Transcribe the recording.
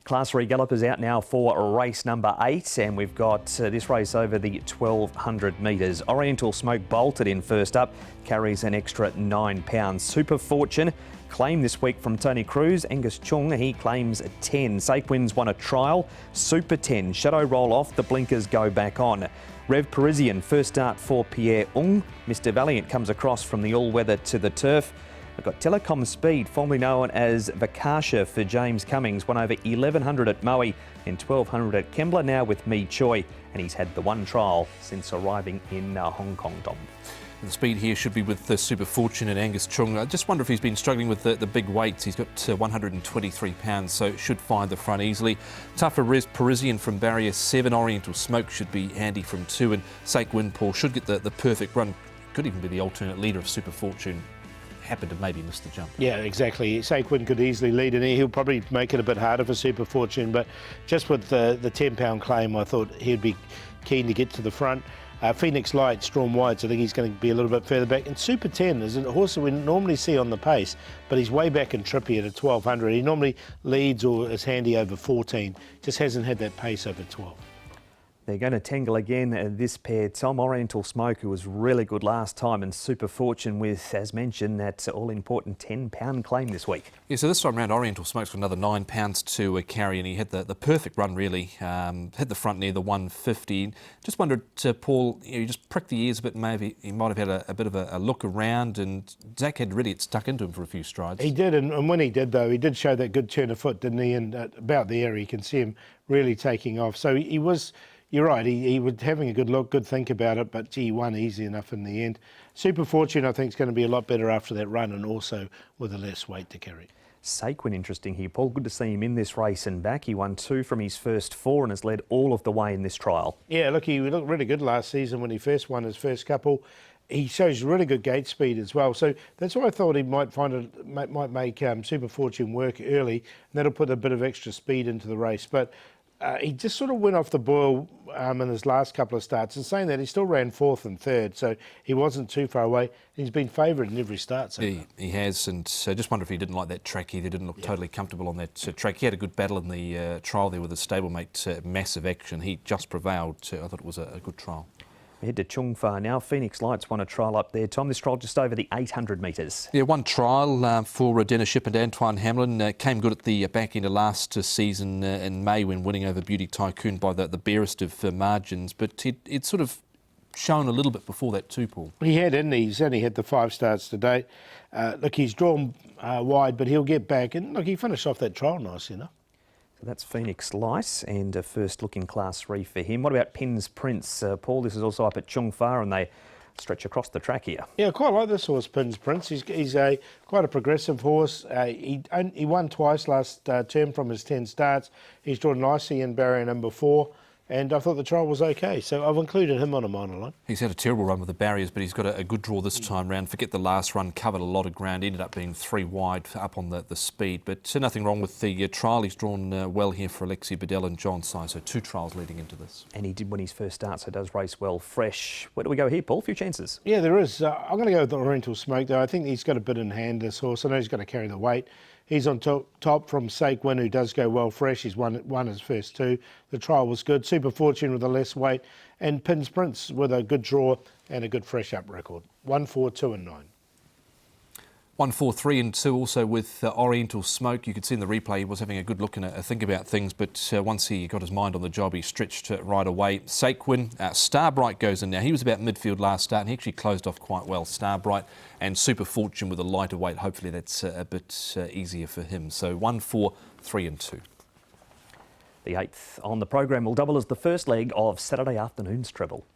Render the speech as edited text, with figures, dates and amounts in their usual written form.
Class 3 Gallopers out now for race number 8, and we've got this race over the 1200 metres. Oriental Smoke bolted in first up, carries an extra £9. Super Fortune claim this week from Tony Cruz. Angus Chung, he claims 10. Saquin's won a trial. Super 10. Shadow roll off, the blinkers go back on. Rev Parisian, first start for Pierre Ung. Mr Valiant comes across from the all-weather to the turf. We've got Telecom Speed, formerly known as Vakasha for James Cummings, won over 1100 at Moe and 1200 at Kembla, now with Mi Choi, and he's had the one trial since arriving in Hong Kong, Dom. The speed here should be with the Super Fortune and Angus Chung. I just wonder if he's been struggling with the big weights. He's got 123 pounds, so should find the front easily. Tougher Res Parisian from barrier 7. Oriental Smoke should be handy from 2, and Sake Winpaul should get the perfect run. Could even be the alternate leader if Super Fortune happened to maybe miss the jump. Yeah, exactly. Saquin could easily lead, and he'll probably make it a bit harder for Super Fortune, but just with the £10 claim, I thought he'd be keen to get to the front. Phoenix Light, drawn wide, so I think he's going to be a little bit further back. And Super 10 is a horse that we normally see on the pace, but he's way back in Trippy at 1200. He normally leads or is handy over 14, just hasn't had that pace over 12. They're going to tangle again, this pair. Tom, Oriental Smoke, who was really good last time, and Super Fortune with, as mentioned, that all-important £10 claim this week. Yeah, so this time round, Oriental Smoke's got another £9 to carry, and he had the perfect run, really. Hit the front near the 150. Just wondered, Paul, you just pricked the ears a bit, maybe he might have had a bit of a look around, and Zach had really stuck into him for a few strides. He did, and when he did, though, he did show that good turn of foot, didn't he? And about the area, you can see him really taking off. So he was... You're right, he was having a good look, good think about it, but gee, he won easy enough in the end. Super Fortune, I think, is going to be a lot better after that run, and also with a less weight to carry. Saquin, interesting here, Paul. Good to see him in this race and back. He won 2 from his first 4 and has led all of the way in this trial. Yeah, look, he looked really good last season when he first won his first couple. He shows really good gate speed as well, so that's why I thought he might make Super Fortune work early, and that'll put a bit of extra speed into the race. But he just sort of went off the boil in his last couple of starts, and saying that, he still ran 4th and 3rd, so he wasn't too far away. He's been favoured in every start so far. He has, and I just wonder if he didn't like that track. He didn't look totally comfortable on that track. He had a good battle in the trial there with his stablemate, Massive Action. He just prevailed. I thought it was a good trial. We head to Chung Fa now. Phoenix Lights won a trial up there. Tom, this trial just over the 800 metres. Yeah, one trial for Dennis Ship and Antoine Hamlin. Came good at the back end of last season in May when winning over Beauty Tycoon by the barest of margins. But it's sort of shown a little bit before that too, Paul. He had, and he's only had the 5 starts to date. Look, he's drawn wide, but he'll get back. And look, he finished off that trial nice enough. So that's Phoenix Light, and a first look in Class 3 for him. What about Pins Prince? Paul, this is also up at Chung Fa, and they stretch across the track here. Yeah, I quite like this horse, Pins Prince. He's quite a progressive horse. He won twice last term from his 10 starts. He's drawn nicely in barrier number 4. And I thought the trial was okay, so I've included him on a minor line. He's had a terrible run with the barriers, but he's got a good draw this time round. Forget the last run, covered a lot of ground, ended up being 3 wide up on the speed. But nothing wrong with the trial. He's drawn well here for Alexi Bedell and John Sy, so 2 trials leading into this. And he did win his first start, so does race well. Fresh. Where do we go here, Paul? A few chances. Yeah, there is. I'm going to go with the Oriental Smoke, though. I think he's got a bit in hand, this horse. I know he's going to carry the weight. He's on top from Saquin, who does go well fresh. He's won his first 2. The trial was good. Super Fortune with a less weight. And Pins Prince with a good draw and a good fresh up record. 1, 4, 2 and 9. 1, 4, 3 and 2 also with Oriental Smoke. You could see in the replay he was having a good look and a think about things, but once he got his mind on the job, he stretched right away. Saquin, Starbright goes in now. He was about midfield last start and he actually closed off quite well. Starbright and Super Fortune with a lighter weight. Hopefully that's a bit easier for him. So 1, 4, 3 and 2. The 8th on the program will double as the first leg of Saturday afternoon's treble.